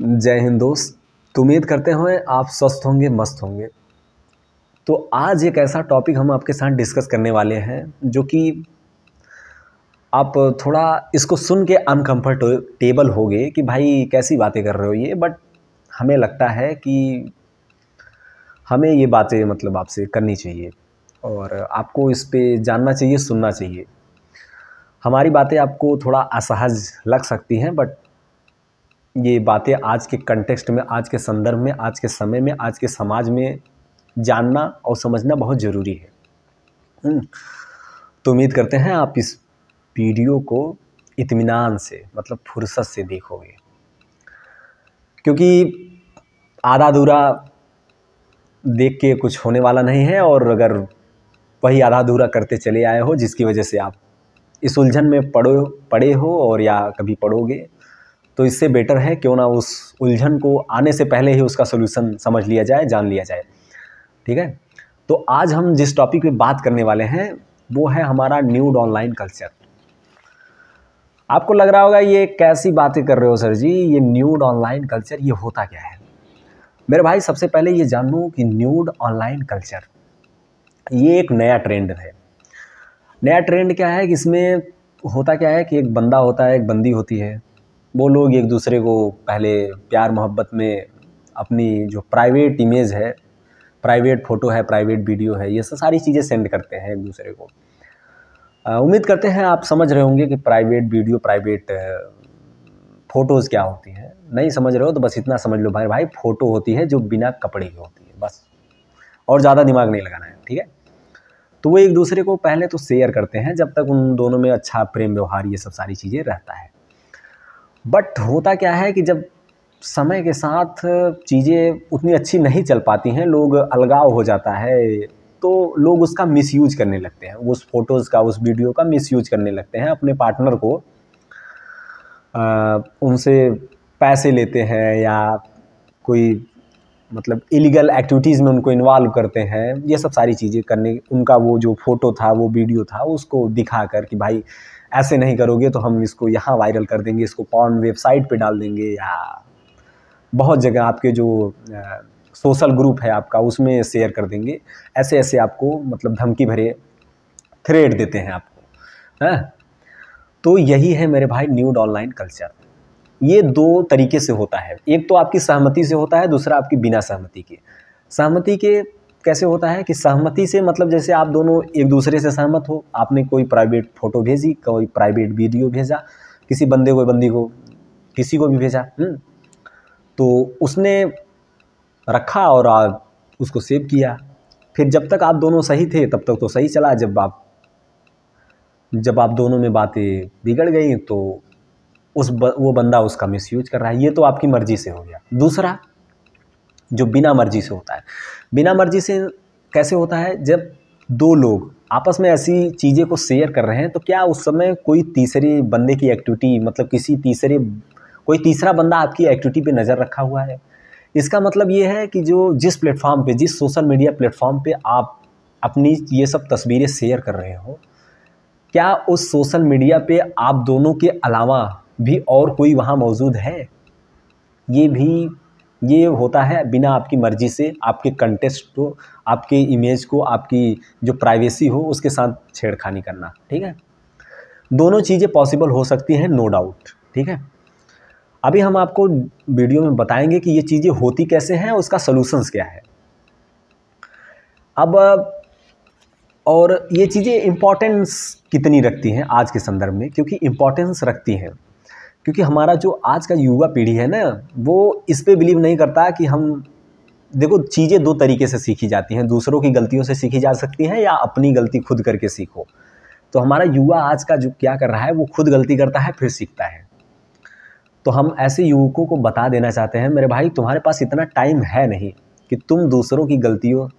जय हिंद दोस्त। तो उम्मीद करते हैं आप स्वस्थ होंगे, मस्त होंगे। तो आज एक ऐसा टॉपिक हम आपके साथ डिस्कस करने वाले हैं जो कि आप थोड़ा इसको सुन के अनकंफर्टेबल होगे कि भाई कैसी बातें कर रहे हो ये, बट हमें लगता है कि हमें ये बातें मतलब आपसे करनी चाहिए और आपको इस पे जानना चाहिए, सुनना चाहिए। हमारी बातें आपको थोड़ा असहज लग सकती हैं, बट ये बातें आज के कंटेक्स्ट में, आज के संदर्भ में, आज के समय में, आज के समाज में जानना और समझना बहुत ज़रूरी है। तो उम्मीद करते हैं आप इस वीडियो को इत्मीनान से, मतलब फुर्सत से देखोगे, क्योंकि आधा अधूरा देख के कुछ होने वाला नहीं है। और अगर वही आधा अधूरा करते चले आए हो जिसकी वजह से आप इस उलझन में पड़े हो और या कभी पड़ोगे, तो इससे बेटर है क्यों ना उस उलझन को आने से पहले ही उसका सोल्यूशन समझ लिया जाए, जान लिया जाए। ठीक है। तो आज हम जिस टॉपिक पे बात करने वाले हैं वो है हमारा न्यूड ऑनलाइन कल्चर। आपको लग रहा होगा ये कैसी बातें कर रहे हो सर जी, ये न्यूड ऑनलाइन कल्चर ये होता क्या है? मेरे भाई सबसे पहले ये जान लो कि न्यूड ऑनलाइन कल्चर ये एक नया ट्रेंड है। नया ट्रेंड क्या है कि इसमें होता क्या है कि एक बंदा होता है, एक बंदी होती है। वो लोग एक दूसरे को पहले प्यार मोहब्बत में अपनी जो प्राइवेट इमेज है, प्राइवेट फ़ोटो है, प्राइवेट वीडियो है, ये सब सारी चीज़ें सेंड करते हैं एक दूसरे को। उम्मीद करते हैं आप समझ रहे होंगे कि प्राइवेट वीडियो, प्राइवेट फ़ोटोज़ क्या होती हैं। नहीं समझ रहे हो तो बस इतना समझ लो भाई फ़ोटो होती है जो बिना कपड़े की होती है, बस, और ज़्यादा दिमाग नहीं लगाना है। ठीक है। तो वो एक दूसरे को पहले तो शेयर करते हैं जब तक उन दोनों में अच्छा प्रेम व्यवहार ये सब सारी चीज़ें रहता है। बट होता क्या है कि जब समय के साथ चीज़ें उतनी अच्छी नहीं चल पाती हैं, लोग अलगाव हो जाता है, तो लोग उसका मिसयूज करने लगते हैं, उस फ़ोटोज़ का, उस वीडियो का मिसयूज करने लगते हैं अपने पार्टनर को। उनसे पैसे लेते हैं या कोई मतलब इलीगल एक्टिविटीज़ में उनको इन्वॉल्व करते हैं। ये सब सारी चीज़ें करने, उनका वो जो फ़ोटो था, वो वीडियो था, उसको दिखा कर कि भाई ऐसे नहीं करोगे तो हम इसको यहाँ वायरल कर देंगे, इसको पॉर्न वेबसाइट पे डाल देंगे, या बहुत जगह आपके जो सोशल ग्रुप है आपका उसमें शेयर कर देंगे। ऐसे ऐसे आपको मतलब धमकी भरे थ्रेड देते हैं आपको, है। तो यही है मेरे भाई न्यूड ऑनलाइन कल्चर। ये दो तरीके से होता है, एक तो आपकी सहमति से होता है, दूसरा आपकी बिना सहमति के। सहमति के कैसे होता है कि सहमति से मतलब जैसे आप दोनों एक दूसरे से सहमत हो, आपने कोई प्राइवेट फ़ोटो भेजी, कोई प्राइवेट वीडियो भेजा, किसी बंदे को, बंदी को, किसी को भी भेजा, तो उसने रखा और आप उसको सेव किया। फिर जब तक आप दोनों सही थे तब तक तो सही चला। जब आप दोनों में बातें बिगड़ गई तो वो बंदा उसका मिसयूज कर रहा है। ये तो आपकी मर्ज़ी से हो गया। दूसरा जो बिना मर्ज़ी से होता है, बिना मर्ज़ी से कैसे होता है? जब दो लोग आपस में ऐसी चीज़ें को शेयर कर रहे हैं तो क्या उस समय कोई तीसरे बंदे की एक्टिविटी, मतलब कोई तीसरा बंदा आपकी एक्टिविटी पे नज़र रखा हुआ है? इसका मतलब ये है कि जिस प्लेटफॉर्म पे, जिस सोशल मीडिया प्लेटफॉर्म पे आप अपनी ये सब तस्वीरें शेयर कर रहे हो, क्या उस सोशल मीडिया पे आप दोनों के अलावा भी और कोई वहाँ मौजूद है? ये होता है बिना आपकी मर्ज़ी से, आपके कंटेस्ट को, आपके इमेज को, आपकी जो प्राइवेसी हो उसके साथ छेड़खानी करना। ठीक है। दोनों चीज़ें पॉसिबल हो सकती हैं, नो डाउट। ठीक है। अभी हम आपको वीडियो में बताएंगे कि ये चीज़ें होती कैसे हैं, उसका सॉल्यूशंस क्या है। अब और ये चीज़ें इम्पोर्टेंस कितनी रखती हैं आज के संदर्भ में? क्योंकि इम्पोर्टेंस रखती हैं, क्योंकि हमारा जो आज का युवा पीढ़ी है ना, वो इस पे बिलीव नहीं करता कि हम, देखो चीज़ें दो तरीके से सीखी जाती हैं, दूसरों की गलतियों से सीखी जा सकती हैं या अपनी गलती खुद करके सीखो। तो हमारा युवा आज का जो क्या कर रहा है, वो खुद गलती करता है फिर सीखता है। तो हम ऐसे युवकों को बता देना चाहते हैं, मेरे भाई तुम्हारे पास इतना टाइम है नहीं कि तुम दूसरों की गलतियों,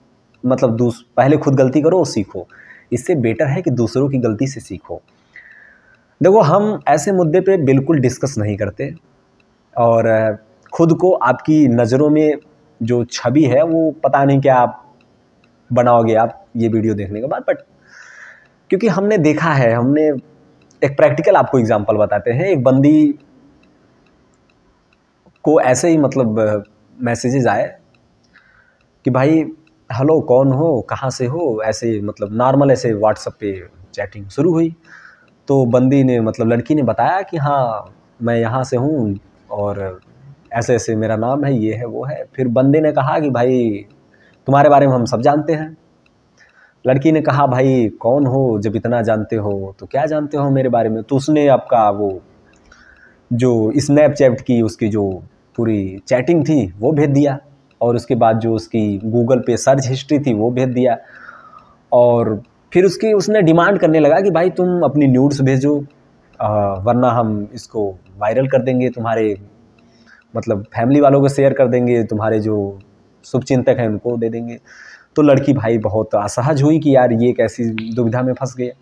मतलब पहले खुद गलती करो और सीखो। इससे बेटर है कि दूसरों की गलती से सीखो। देखो हम ऐसे मुद्दे पे बिल्कुल डिस्कस नहीं करते, और खुद को आपकी नज़रों में जो छवि है वो पता नहीं क्या आप बनाओगे आप ये वीडियो देखने के बाद। बट क्योंकि हमने देखा है, हमने एक प्रैक्टिकल आपको एग्जांपल बताते हैं। एक बंदी को ऐसे ही मतलब मैसेजेस आए कि भाई हेलो कौन हो, कहाँ से हो, ऐसे मतलब नॉर्मल ऐसे व्हाट्सएप पे चैटिंग शुरू हुई। तो बंदी ने मतलब लड़की ने बताया कि हाँ मैं यहाँ से हूँ और ऐसे ऐसे मेरा नाम है, ये है वो है। फिर बंदे ने कहा कि भाई तुम्हारे बारे में हम सब जानते हैं। लड़की ने कहा भाई कौन हो, जब इतना जानते हो तो क्या जानते हो मेरे बारे में। तो उसने आपका वो जो स्नैपचैट की उसकी जो पूरी चैटिंग थी वो भेज दिया, और उसके बाद जो उसकी गूगल पे सर्च हिस्ट्री थी वो भेज दिया। और फिर उसकी उसने डिमांड करने लगा कि भाई तुम अपनी न्यूड्स भेजो, वरना हम इसको वायरल कर देंगे, तुम्हारे मतलब फैमिली वालों को शेयर कर देंगे, तुम्हारे जो शुभचिंतक हैं उनको दे देंगे। तो लड़की भाई बहुत असहज हुई कि यार ये कैसी दुविधा में फंस गया।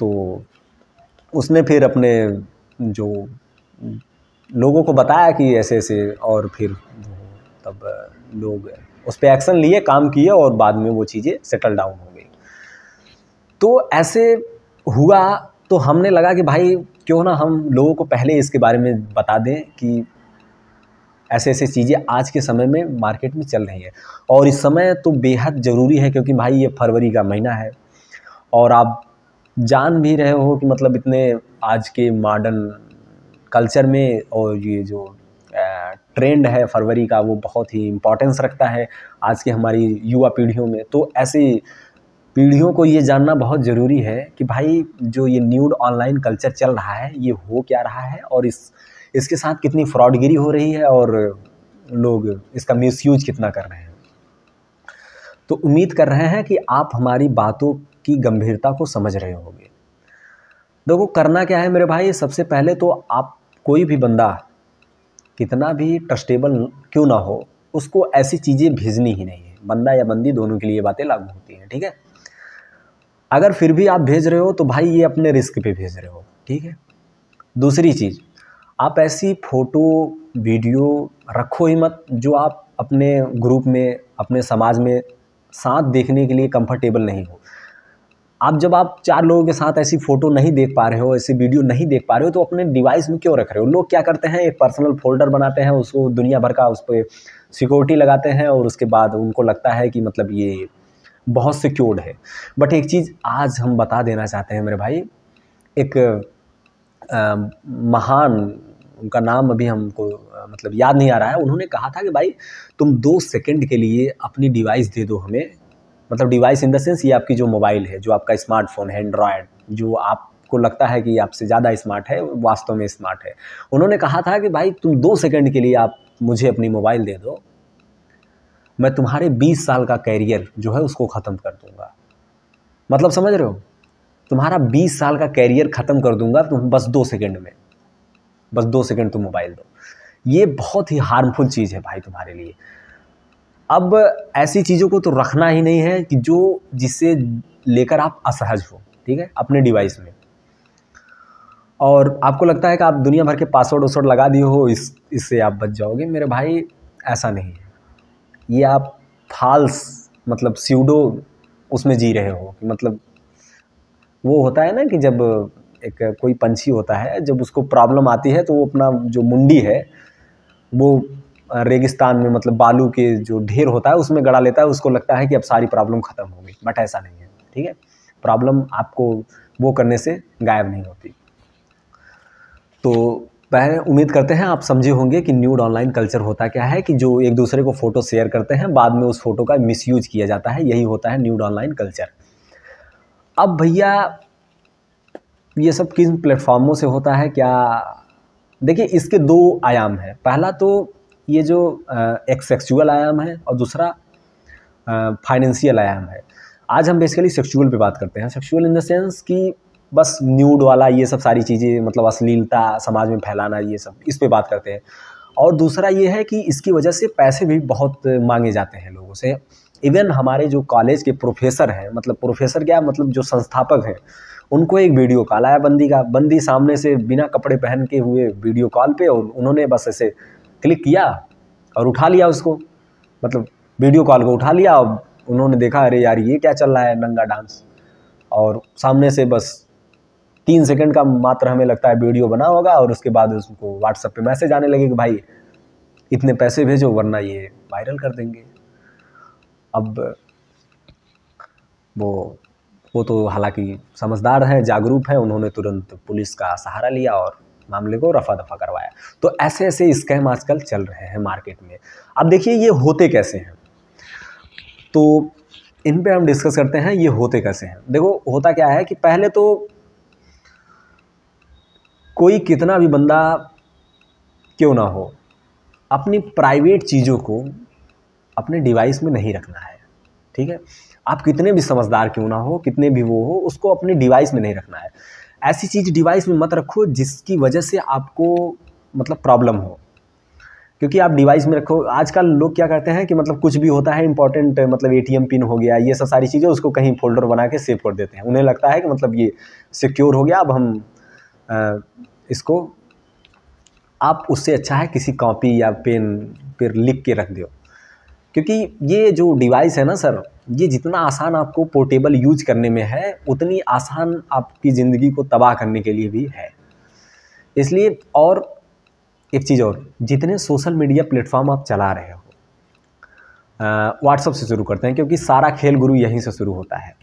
तो उसने फिर अपने जो लोगों को बताया कि ऐसे ऐसे, और फिर तब लोग उस पर एक्शन लिए, काम किए, और बाद में वो चीज़ें सेटल डाउन हो गई। तो ऐसे हुआ तो हमने लगा कि भाई क्यों ना हम लोगों को पहले इसके बारे में बता दें कि ऐसे ऐसे चीज़ें आज के समय में मार्केट में चल रही हैं। और इस समय तो बेहद ज़रूरी है, क्योंकि भाई ये फरवरी का महीना है और आप जान भी रहे हो कि मतलब इतने आज के मॉडर्न कल्चर में, और ये जो ट्रेंड है फरवरी का वो बहुत ही इम्पोर्टेंस रखता है आज के हमारी युवा पीढ़ियों में। तो ऐसी पीढ़ियों को ये जानना बहुत ज़रूरी है कि भाई जो ये न्यूड ऑनलाइन कल्चर चल रहा है ये हो क्या रहा है, और इसके साथ कितनी फ्रॉडगिरी हो रही है, और लोग इसका मिसयूज कितना कर रहे हैं। तो उम्मीद कर रहे हैं कि आप हमारी बातों की गंभीरता को समझ रहे होंगे। देखो करना क्या है मेरे भाई, सबसे पहले तो आप कोई भी बंदा कितना भी ट्रस्टेबल क्यों ना हो, उसको ऐसी चीज़ें भेजनी ही नहीं है। बंदा या बंदी दोनों के लिए बातें लागू होती हैं, ठीक है। अगर फिर भी आप भेज रहे हो तो भाई ये अपने रिस्क पे भेज रहे हो, ठीक है। दूसरी चीज़, आप ऐसी फ़ोटो वीडियो रखो ही मत जो आप अपने ग्रुप में, अपने समाज में साथ देखने के लिए कंफर्टेबल नहीं हो। जब आप 4 लोगों के साथ ऐसी फ़ोटो नहीं देख पा रहे हो, ऐसी वीडियो नहीं देख पा रहे हो, तो अपने डिवाइस में क्यों रख रहे हो। लोग क्या करते हैं, एक पर्सनल फ़ोल्डर बनाते हैं, उसको दुनिया भर का उस पर सिक्योरिटी लगाते हैं, और उसके बाद उनको लगता है कि मतलब ये बहुत सिक्योर्ड है। बट एक चीज़ आज हम बता देना चाहते हैं मेरे भाई, एक महान, उनका नाम अभी हमको मतलब याद नहीं आ रहा है, उन्होंने कहा था कि भाई तुम 2 सेकंड के लिए अपनी डिवाइस दे दो हमें, मतलब डिवाइस इन द सेंस ये आपकी जो मोबाइल है, जो आपका स्मार्टफोन है एंड्रॉयड, जो आपको लगता है कि आपसे ज़्यादा स्मार्ट है, वास्तव में स्मार्ट है। उन्होंने कहा था कि भाई तुम 2 सेकंड के लिए आप मुझे अपनी मोबाइल दे दो, मैं तुम्हारे 20 साल का कैरियर जो है उसको ख़त्म कर दूंगा। मतलब समझ रहे हो, तुम्हारा 20 साल का कैरियर ख़त्म कर दूंगा तुम बस 2 सेकंड में, बस 2 सेकंड तुम मोबाइल दो। ये बहुत ही हार्मफुल चीज़ है भाई तुम्हारे लिए। अब ऐसी चीज़ों को तो रखना ही नहीं है कि जो जिससे लेकर आप असहज हो, ठीक है, अपने डिवाइस में। और आपको लगता है कि आप दुनिया भर के पासवर्ड वासवर्ड लगा दिए हो, इससे आप बच जाओगे। मेरे भाई ऐसा नहीं है, ये आप फाल्स मतलब स्यूडो उसमें जी रहे हो। कि मतलब वो होता है ना कि जब एक कोई पंछी होता है, जब उसको प्रॉब्लम आती है तो वो अपना जो मुंडी है वो रेगिस्तान में, मतलब बालू के जो ढेर होता है उसमें गड़ा लेता है, उसको लगता है कि अब सारी प्रॉब्लम ख़त्म हो गई। बट ऐसा नहीं है, ठीक है। प्रॉब्लम आपको वो करने से गायब नहीं होती। तो पहले उम्मीद करते हैं आप समझे होंगे कि न्यूड ऑनलाइन कल्चर होता क्या है, कि जो एक दूसरे को फ़ोटो शेयर करते हैं, बाद में उस फ़ोटो का मिसयूज किया जाता है, यही होता है न्यूड ऑनलाइन कल्चर। अब भैया ये सब किन प्लेटफॉर्मों से होता है क्या, देखिए इसके 2 आयाम हैं। पहला तो ये जो एक सेक्सुअल आयाम है, और दूसरा फाइनेंशियल आयाम है। आज हम बेसिकली सेक्सुअल पे बात करते हैं। सेक्सुअल इन द सेंस कि बस न्यूड वाला ये सब सारी चीज़ें, मतलब अश्लीलता समाज में फैलाना, ये सब इस पे बात करते हैं। और दूसरा ये है कि इसकी वजह से पैसे भी बहुत मांगे जाते हैं लोगों से। इवन हमारे जो कॉलेज के प्रोफेसर हैं, मतलब प्रोफेसर क्या, मतलब जो संस्थापक हैं, उनको एक वीडियो कॉल आया बंदी सामने से बिना कपड़े पहन के हुए वीडियो कॉल पे, और उन्होंने बस ऐसे क्लिक किया और उठा लिया उसको, मतलब वीडियो कॉल को उठा लिया। और उन्होंने देखा अरे यार ये क्या चल रहा है, नंगा डांस, और सामने से बस 3 सेकंड का मात्र हमें लगता है वीडियो बना होगा और उसके बाद उसको व्हाट्सएप पे मैसेज आने लगे कि भाई इतने पैसे भेजो वरना ये वायरल कर देंगे। अब वो तो हालांकि समझदार हैं, जागरूक हैं, उन्होंने तुरंत पुलिस का सहारा लिया और मामले को रफा दफा करवाया। तो ऐसे ऐसे स्कैम आजकल चल रहे हैं मार्केट में। अब देखिए ये होते कैसे हैं, तो इन पे हम डिस्कस करते हैं ये होते कैसे हैं। देखो होता क्या है कि पहले तो कोई कितना भी बंदा क्यों ना हो, अपनी प्राइवेट चीज़ों को अपने डिवाइस में नहीं रखना है, ठीक है। आप कितने भी समझदार क्यों ना हो, कितने भी वो हो, उसको अपने डिवाइस में नहीं रखना है। ऐसी चीज़ डिवाइस में मत रखो जिसकी वजह से आपको मतलब प्रॉब्लम हो, क्योंकि आप डिवाइस में रखो। आजकल लोग क्या करते हैं कि मतलब कुछ भी होता है इंपॉर्टेंट, मतलब ATM पिन हो गया, ये सब सारी चीज़ें उसको कहीं फोल्डर बना के सेव कर देते हैं। उन्हें लगता है कि मतलब ये सिक्योर हो गया, अब हम इसको, आप उससे अच्छा है किसी कॉपी या पेन पर लिख के रख दो। क्योंकि ये जो डिवाइस है ना सर, ये जितना आसान आपको पोर्टेबल यूज करने में है, उतनी आसान आपकी ज़िंदगी को तबाह करने के लिए भी है। इसलिए और एक चीज़ और, जितने सोशल मीडिया प्लेटफॉर्म आप चला रहे हो, व्हाट्सएप से शुरू करते हैं क्योंकि सारा खेल गुरु यहीं से शुरू होता है।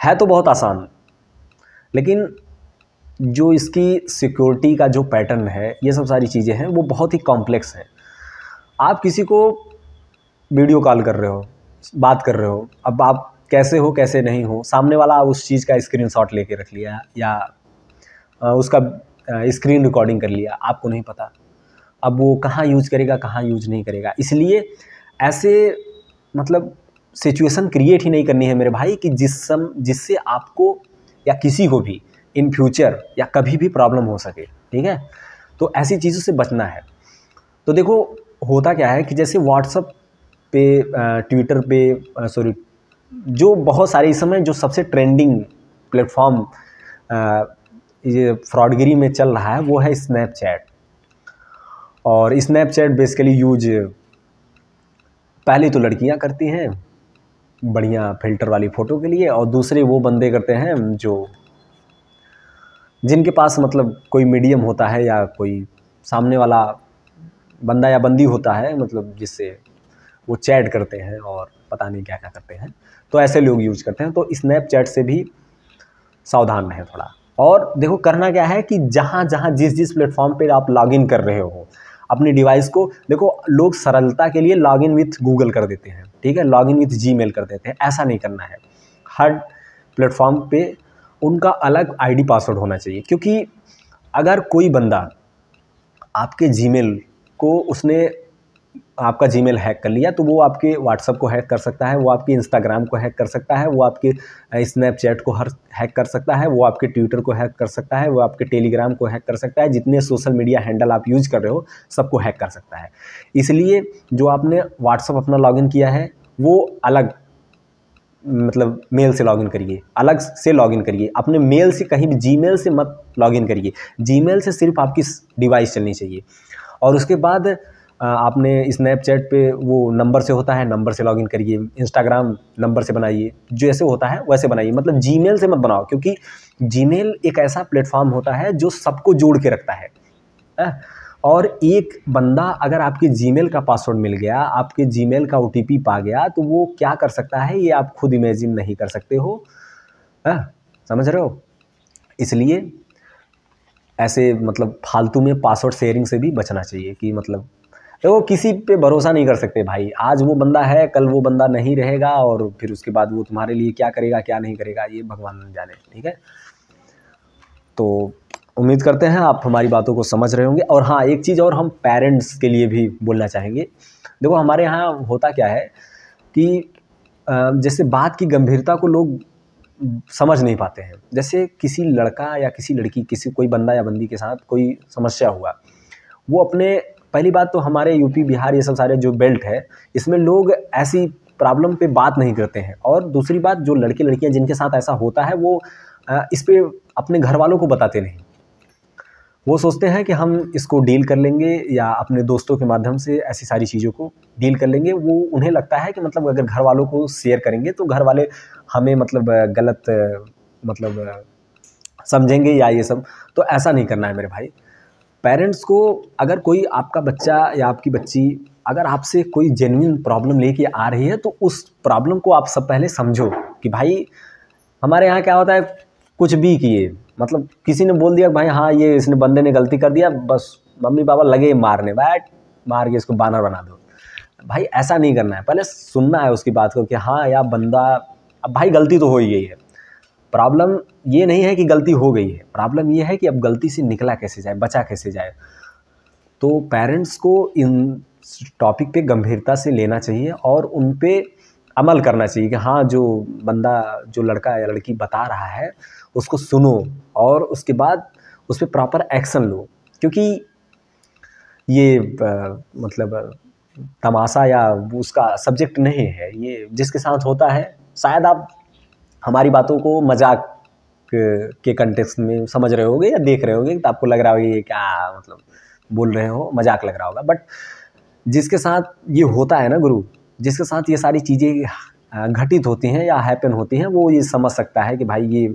है तो बहुत आसान, लेकिन जो इसकी सिक्योरिटी का जो पैटर्न है, ये सब सारी चीज़ें हैं, वो बहुत ही कॉम्प्लेक्स है। आप किसी को वीडियो कॉल कर रहे हो, बात कर रहे हो, अब आप कैसे हो कैसे नहीं हो, सामने वाला उस चीज़ का स्क्रीनशॉट लेके रख लिया या उसका स्क्रीन रिकॉर्डिंग कर लिया, आपको नहीं पता अब वो कहाँ यूज करेगा कहाँ यूज नहीं करेगा। इसलिए ऐसे मतलब सिचुएशन क्रिएट ही नहीं करनी है मेरे भाई कि जिससे आपको या किसी को भी इन फ्यूचर या कभी भी प्रॉब्लम हो सके, ठीक है। तो ऐसी चीज़ों से बचना है। तो देखो होता क्या है कि जैसे व्हाट्सएप पे, ट्विटर पे, सॉरी, जो बहुत सारे इस समय जो सबसे ट्रेंडिंग प्लेटफॉर्म ये फ्रॉडगिरी में चल रहा है वो है स्नैपचैट। और स्नैपचैट बेसिकली यूज पहले तो लड़कियां करती हैं बढ़िया फिल्टर वाली फ़ोटो के लिए, और दूसरे वो बंदे करते हैं जो जिनके पास मतलब कोई मीडियम होता है या कोई सामने वाला बंदा या बंदी होता है, मतलब जिससे वो चैट करते हैं और पता नहीं क्या क्या करते हैं, तो ऐसे लोग यूज करते हैं। तो स्नैपचैट से भी सावधान रहें थोड़ा। और देखो करना क्या है कि जहाँ जहाँ जिस प्लेटफॉर्म पे आप लॉगिन कर रहे हो अपनी डिवाइस को, देखो लोग सरलता के लिए लॉगिन विथ गूगल कर देते हैं, ठीक है, लॉगिन विथ जीमेल कर देते हैं। ऐसा नहीं करना है। हर प्लेटफॉर्म पे उनका अलग आईडी पासवर्ड होना चाहिए, क्योंकि अगर कोई बंदा आपके जीमेल को, उसने आपका जीमेल हैक कर लिया, तो वो आपके व्हाट्सएप को हैक कर सकता है, वो आपके इंस्टाग्राम को हैक कर सकता है, वो आपके स्नैपचैट को हैक कर सकता है, वो आपके ट्विटर को हैक कर सकता है, वो आपके टेलीग्राम को हैक कर सकता है। जितने सोशल मीडिया हैंडल आप यूज कर रहे हो सबको हैक कर सकता है। इसलिए जो आपने व्हाट्सएप अपना लॉगिन किया है वो अलग, मतलब मेल से लॉगिन करिए, अलग से लॉगिन करिए। अपने मेल से कहीं भी जीमेल से मत लॉगिन करिए, जीमेल से सिर्फ आपकी डिवाइस चलनी चाहिए। और उसके बाद आपने स्नैपचैट पे वो नंबर से होता है, नंबर से लॉगिन करिए। इंस्टाग्राम नंबर से बनाइए, जैसे होता है वैसे बनाइए, मतलब जीमेल से मत बनाओ, क्योंकि जीमेल एक ऐसा प्लेटफॉर्म होता है जो सबको जोड़ के रखता है। और एक बंदा अगर आपके जीमेल का पासवर्ड मिल गया, आपके जीमेल का OTP पा गया, तो वो क्या कर सकता है ये आप खुद इमेजिन नहीं कर सकते हो। समझ रहे हो? इसलिए ऐसे मतलब फालतू में पासवर्ड शेयरिंग से भी बचना चाहिए। कि मतलब देखो किसी पे भरोसा नहीं कर सकते भाई, आज वो बंदा है कल वो बंदा नहीं रहेगा, और फिर उसके बाद वो तुम्हारे लिए क्या करेगा क्या नहीं करेगा ये भगवान जाने, ठीक है। तो उम्मीद करते हैं आप हमारी बातों को समझ रहे होंगे। और हाँ, एक चीज़ और हम पेरेंट्स के लिए भी बोलना चाहेंगे। देखो हमारे यहाँ होता क्या है कि जैसे बात की गंभीरता को लोग समझ नहीं पाते हैं। जैसे किसी लड़का या किसी लड़की, किसी कोई बंदा या बंदी के साथ कोई समस्या हुआ, वो अपने, पहली बात तो हमारे यूपी बिहार ये सब सारे जो बेल्ट है इसमें लोग ऐसी प्रॉब्लम पे बात नहीं करते हैं। और दूसरी बात, जो लड़के लड़कियां जिनके साथ ऐसा होता है वो इस पे अपने घर वालों को बताते नहीं। वो सोचते हैं कि हम इसको डील कर लेंगे या अपने दोस्तों के माध्यम से ऐसी सारी चीज़ों को डील कर लेंगे। वो उन्हें लगता है कि मतलब अगर घर वालों को शेयर करेंगे तो घर वाले हमें मतलब गलत मतलब समझेंगे या ये सब, तो ऐसा नहीं करना है मेरे भाई। पेरेंट्स को अगर कोई आपका बच्चा या आपकी बच्ची अगर आपसे कोई जेन्युइन प्रॉब्लम लेके आ रही है तो उस प्रॉब्लम को आप सब पहले समझो कि भाई हमारे यहाँ क्या होता है, कुछ भी किए मतलब किसी ने बोल दिया भाई हाँ ये इसने बंदे ने गलती कर दिया, बस मम्मी पापा लगे मारने, बैठ मार के इसको बानर बना दो। भाई ऐसा नहीं करना है, पहले सुनना है उसकी बात को कि हाँ यार बंदा, अब भाई गलती तो हो ही गई है। प्रॉब्लम ये नहीं है कि गलती हो गई है, प्रॉब्लम ये है कि अब गलती से निकला कैसे जाए, बचा कैसे जाए। तो पेरेंट्स को इन टॉपिक पे गंभीरता से लेना चाहिए और उन पे अमल करना चाहिए कि हाँ जो बंदा, जो लड़का या लड़की बता रहा है उसको सुनो और उसके बाद उस पर प्रॉपर एक्शन लो। क्योंकि ये मतलब तमाशा या उसका सब्जेक्ट नहीं है, ये जिसके साथ होता है शायद आप हमारी बातों को मजाक के कंटेक्स्ट में समझ रहे होगे या देख रहे होगे तो आपको लग रहा होगा ये क्या मतलब बोल रहे हो, मजाक लग रहा होगा। बट जिसके साथ ये होता है ना गुरु, जिसके साथ ये सारी चीज़ें घटित होती हैं या हैपन होती हैं, वो ये समझ सकता है कि भाई ये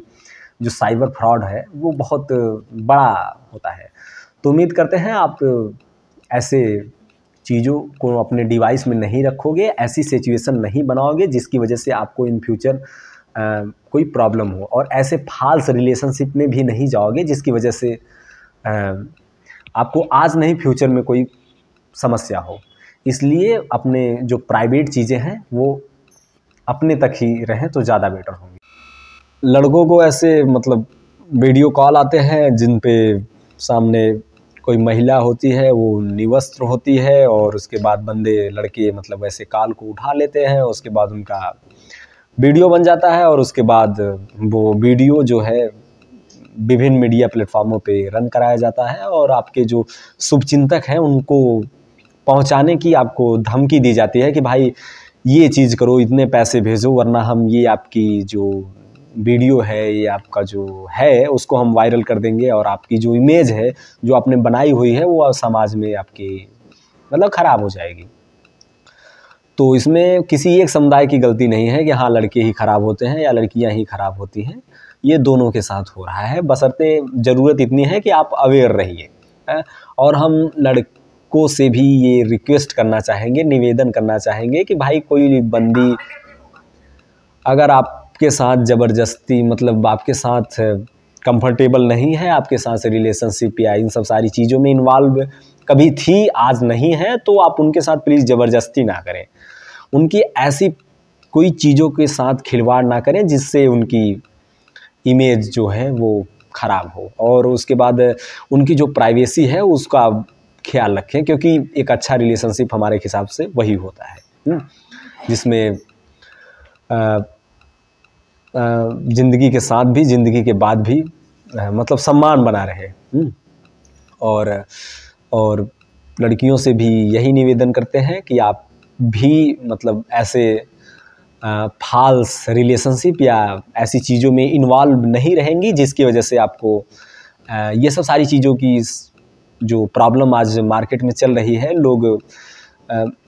जो साइबर फ्रॉड है वो बहुत बड़ा होता है। तो उम्मीद करते हैं आप ऐसे चीज़ों को अपने डिवाइस में नहीं रखोगे, ऐसी सिचुएशन नहीं बनाओगे जिसकी वजह से आपको इन फ्यूचर कोई प्रॉब्लम हो, और ऐसे फाल्स रिलेशनशिप में भी नहीं जाओगे जिसकी वजह से आपको आज नहीं फ्यूचर में कोई समस्या हो। इसलिए अपने जो प्राइवेट चीज़ें हैं वो अपने तक ही रहें तो ज़्यादा बेटर होंगी। लड़कों को ऐसे मतलब वीडियो कॉल आते हैं जिन पे सामने कोई महिला होती है, वो निवस्त्र होती है, और उसके बाद बंदे लड़के मतलब ऐसे कॉल को उठा लेते हैं, उसके बाद उनका वीडियो बन जाता है और उसके बाद वो वीडियो जो है विभिन्न मीडिया प्लेटफॉर्मों पे रन कराया जाता है और आपके जो शुभचिंतक हैं उनको पहुंचाने की आपको धमकी दी जाती है कि भाई ये चीज़ करो, इतने पैसे भेजो, वरना हम ये आपकी जो वीडियो है, ये आपका जो है उसको हम वायरल कर देंगे और आपकी जो इमेज है जो आपने बनाई हुई है वो समाज में आपकी मतलब ख़राब हो जाएगी। तो इसमें किसी एक समुदाय की गलती नहीं है कि हाँ लड़के ही ख़राब होते हैं या लड़कियां ही ख़राब होती हैं, ये दोनों के साथ हो रहा है। बशर्ते ज़रूरत इतनी है कि आप अवेयर रहिए। और हम लड़कों से भी ये रिक्वेस्ट करना चाहेंगे, निवेदन करना चाहेंगे कि भाई कोई बंदी अगर आपके साथ ज़बरदस्ती मतलब आपके साथ कंफर्टेबल नहीं है, आपके साथ रिलेशनशिप या इन सब सारी चीज़ों में इन्वॉल्व कभी थी, आज नहीं है, तो आप उनके साथ प्लीज़ ज़बरदस्ती ना करें। उनकी ऐसी कोई चीज़ों के साथ खिलवाड़ ना करें जिससे उनकी इमेज जो है वो ख़राब हो, और उसके बाद उनकी जो प्राइवेसी है उसका ख्याल रखें, क्योंकि एक अच्छा रिलेशनशिप हमारे हिसाब से वही होता है जिसमें ज़िंदगी के साथ भी, ज़िंदगी के बाद भी मतलब सम्मान बना रहे। और लड़कियों से भी यही निवेदन करते हैं कि आप भी मतलब ऐसे फाल्स रिलेशनशिप या ऐसी चीज़ों में इन्वॉल्व नहीं रहेंगी जिसकी वजह से आपको ये सब सारी चीज़ों की जो प्रॉब्लम आज मार्केट में चल रही है, लोग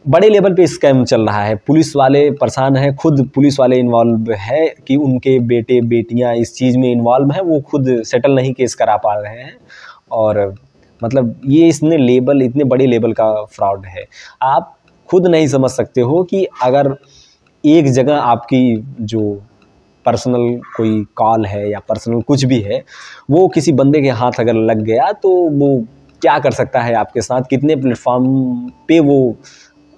बड़े लेवल पे स्कैम चल रहा है, पुलिस वाले परेशान हैं, खुद पुलिस वाले इन्वॉल्व है कि उनके बेटे बेटियां इस चीज़ में इन्वॉल्व हैं, वो खुद सेटल नहीं केस करा पा रहे हैं। और मतलब ये इसने लेवल, इतने बड़े लेवल का फ्रॉड है। आप खुद नहीं समझ सकते हो कि अगर एक जगह आपकी जो पर्सनल कोई कॉल है या पर्सनल कुछ भी है वो किसी बंदे के हाथ अगर लग गया तो वो क्या कर सकता है आपके साथ, कितने प्लेटफॉर्म पे वो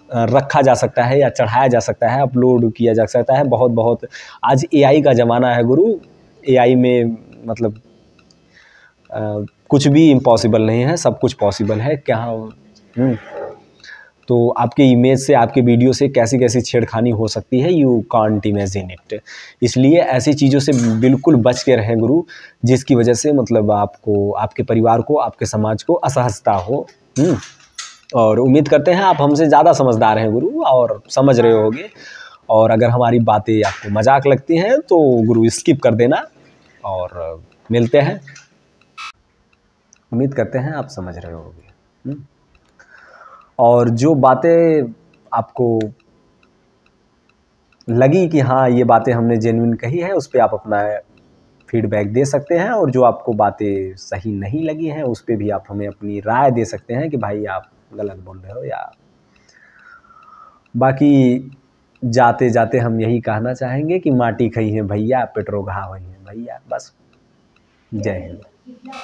रखा जा सकता है या चढ़ाया जा सकता है, अपलोड किया जा सकता है। बहुत आज एआई का ज़माना है गुरु, एआई में मतलब कुछ भी इम्पॉसिबल नहीं है, सब कुछ पॉसिबल है। क्या तो आपके इमेज से, आपके वीडियो से कैसी कैसी छेड़खानी हो सकती है, यू कांट इमेजिन इट। इसलिए ऐसी चीज़ों से बिल्कुल बच के रहें गुरु, जिसकी वजह से मतलब आपको, आपके परिवार को, आपके समाज को असहजता हो। और उम्मीद करते हैं आप हमसे ज़्यादा समझदार हैं गुरु और समझ रहे होगे। और अगर हमारी बातें आपको मजाक लगती हैं तो गुरु स्किप कर देना, और मिलते हैं। उम्मीद करते हैं आप समझ रहे होगे। और जो बातें आपको लगी कि हाँ ये बातें हमने जेन्युइन कही है, उस पर आप अपना फीडबैक दे सकते हैं, और जो आपको बातें सही नहीं लगी हैं उस पे भी आप हमें अपनी राय दे सकते हैं कि भाई आप गलत बोल रहे हो। या बाकी जाते जाते हम यही कहना चाहेंगे कि माटी खई है भैया, पेट्रोल घा वही है भैया। बस जय हिंद।